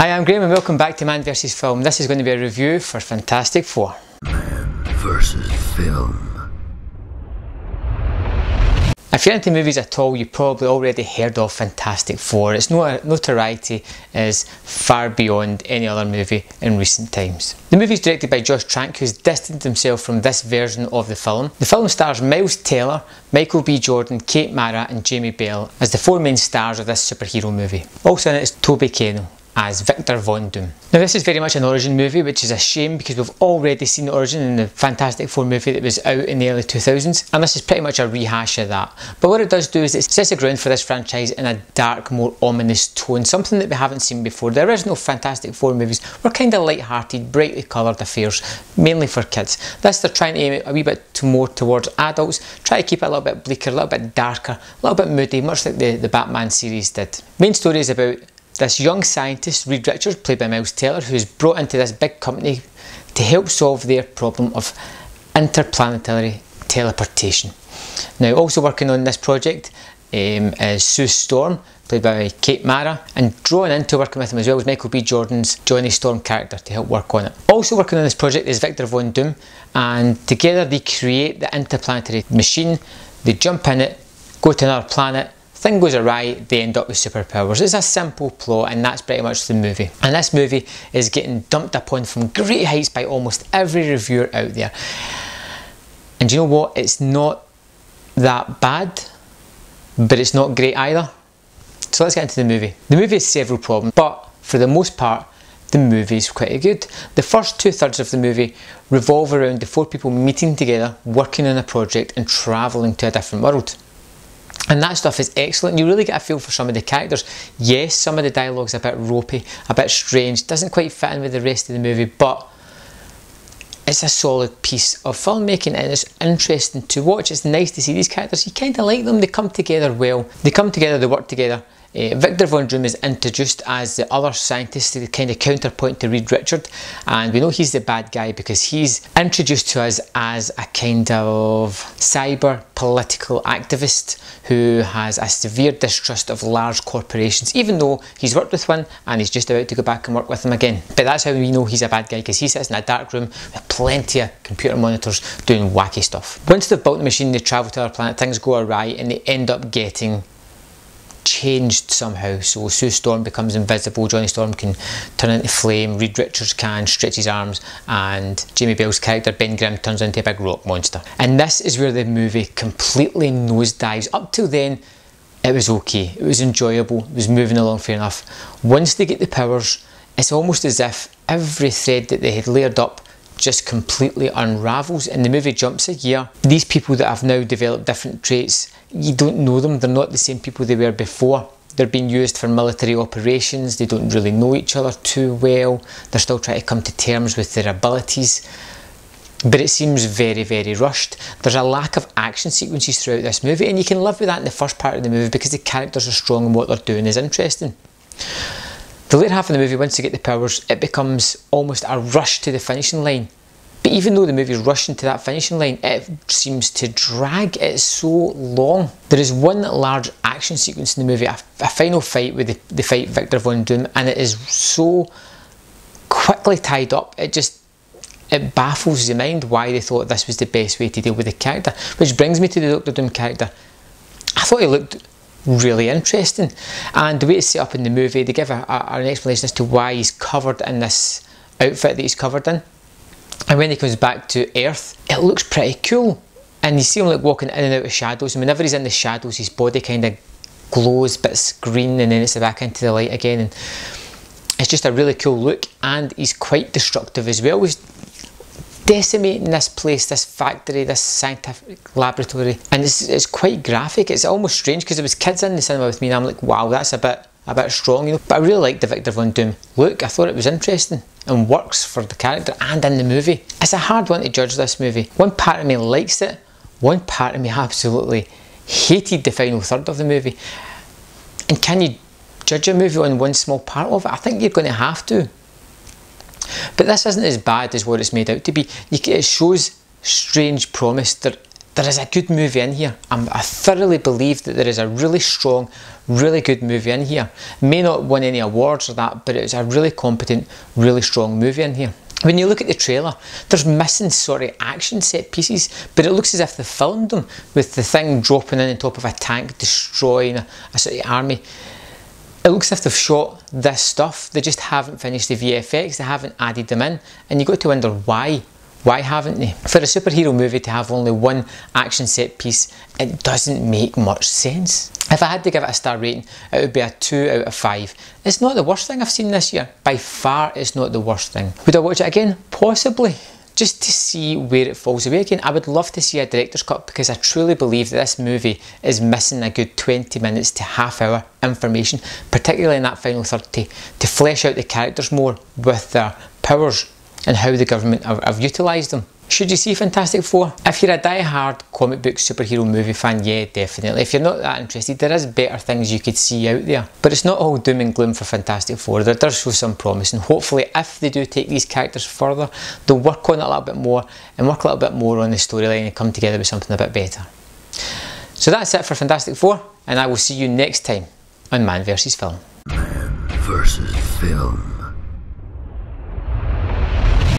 Hi, I'm Graham and welcome back to Man vs Film. This is going to be a review for Fantastic Four. Man vs Film. If you're into movies at all, you probably already heard of Fantastic Four. Its notoriety is far beyond any other movie in recent times. The movie is directed by Josh Trank, who's distanced himself from this version of the film. The film stars Miles Teller, Michael B. Jordan, Kate Mara and Jamie Bell as the four main stars of this superhero movie. Also in it is Toby Kebbell as Victor Von Doom. Now this is very much an origin movie, which is a shame because we've already seen the origin in the Fantastic Four movie that was out in the early 2000s, and this is pretty much a rehash of that. But what it does do is it sets the ground for this franchise in a dark, more ominous tone, something that we haven't seen before. The original Fantastic Four movies were kind of light-hearted, brightly coloured affairs, mainly for kids. This they're trying to aim it a wee bit more towards adults, try to keep it a little bit bleaker, a little bit darker, a little bit moody, much like the Batman series did. Main story is about this young scientist, Reed Richards, played by Miles Teller, who's brought into this big company to help solve their problem of interplanetary teleportation. Now, also working on this project is Sue Storm, played by Kate Mara, and drawn into working with him as well was Michael B. Jordan's Johnny Storm character to help work on it. Also working on this project is Victor Von Doom, and together they create the interplanetary machine. They jump in it, go to another planet, thing goes awry, they end up with superpowers. It's a simple plot and that's pretty much the movie. And this movie is getting dumped upon from great heights by almost every reviewer out there. And you know what? It's not that bad, but it's not great either. So let's get into the movie. The movie has several problems, but for the most part, the movie is quite good. The first 2/3 of the movie revolve around the four people meeting together, working on a project and travelling to a different world. And that stuff is excellent. You really get a feel for some of the characters. Yes, some of the dialogue's a bit ropey, a bit strange, doesn't quite fit in with the rest of the movie, but it's a solid piece of filmmaking and it's interesting to watch. It's nice to see these characters. You kind of like them, they come together well. They come together, they work together. Victor Von Doom is introduced as the other scientist, the kind of counterpoint to Reed Richards, and we know he's the bad guy because he's introduced to us as a kind of cyber political activist who has a severe distrust of large corporations, even though he's worked with one and he's just about to go back and work with them again. But that's how we know he's a bad guy, because he sits in a dark room with plenty of computer monitors doing wacky stuff. Once they've built the machine, they travel to our planet, things go awry and they end up getting changed somehow. So Sue Storm becomes invisible, Johnny Storm can turn into flame, Reed Richards can stretch his arms, and Jamie Bell's character Ben Grimm turns into a big rock monster. And this is where the movie completely nosedives. Up till then it was okay, it was enjoyable, it was moving along fair enough. Once they get the powers, it's almost as if every thread that they had layered up just completely unravels and the movie jumps a year. These people that have now developed different traits, you don't know them, they're not the same people they were before. They're being used for military operations, they don't really know each other too well, they're still trying to come to terms with their abilities. But it seems very, very rushed. There's a lack of action sequences throughout this movie, and you can live with that in the first part of the movie because the characters are strong and what they're doing is interesting. The later half of the movie, once they get the powers, it becomes almost a rush to the finishing line. But even though the movie is rushing to that finishing line, it seems to drag. It's so long. There is one large action sequence in the movie, a final fight with the fight Victor Von Doom, and it is so quickly tied up, it baffles the mind why they thought this was the best way to deal with the character. Which brings me to the Doctor Doom character. I thought he looked really interesting, and the way it's set up in the movie, they give an explanation as to why he's covered in this outfit that he's covered in, and when he comes back to Earth it looks pretty cool, and you see him like walking in and out of shadows, and whenever he's in the shadows his body kind of glows bits green and then it's back into the light again, and it's just a really cool look. And he's quite destructive as well. He's decimating this place, this factory, this scientific laboratory, and it's quite graphic. It's almost strange because there was kids in the cinema with me and I'm like, wow, that's a bit strong, you know. But I really liked the Victor Von Doom look. I thought it was interesting and works for the character and in the movie. It's a hard one to judge, this movie. One part of me likes it, one part of me absolutely hated the final third of the movie. And can you judge a movie on one small part of it? I think you're going to have to. But this isn't as bad as what it's made out to be. It shows strange promise. There there is a good movie in here. I thoroughly believe that there is a really strong, really good movie in here. May not win any awards or that, but it's a really competent, really strong movie in here. When you look at the trailer, there's missing sort of action set pieces, but it looks as if they filmed them with the thing dropping in on top of a tank, destroying a sort of army. It looks as if they've shot this stuff, they just haven't finished the VFX, they haven't added them in, and you got to wonder why. Why haven't they? For a superhero movie to have only one action set piece, it doesn't make much sense. If I had to give it a star rating, it would be a 2 out of 5. It's not the worst thing I've seen this year. By far, it's not the worst thing. Would I watch it again? Possibly. Just to see where it falls away again. I would love to see a director's cut because I truly believe that this movie is missing a good 20 minutes to half hour information, particularly in that final third to flesh out the characters more with their powers and how the government have utilised them. Should you see Fantastic Four? If you're a die-hard comic book superhero movie fan, yeah, definitely. If you're not that interested, there is better things you could see out there. But it's not all doom and gloom for Fantastic Four. There does show some promise, and hopefully if they do take these characters further, they'll work on it a little bit more and work a little bit more on the storyline and come together with something a bit better. So that's it for Fantastic Four, and I will see you next time on Man vs. Film. Man vs. Film.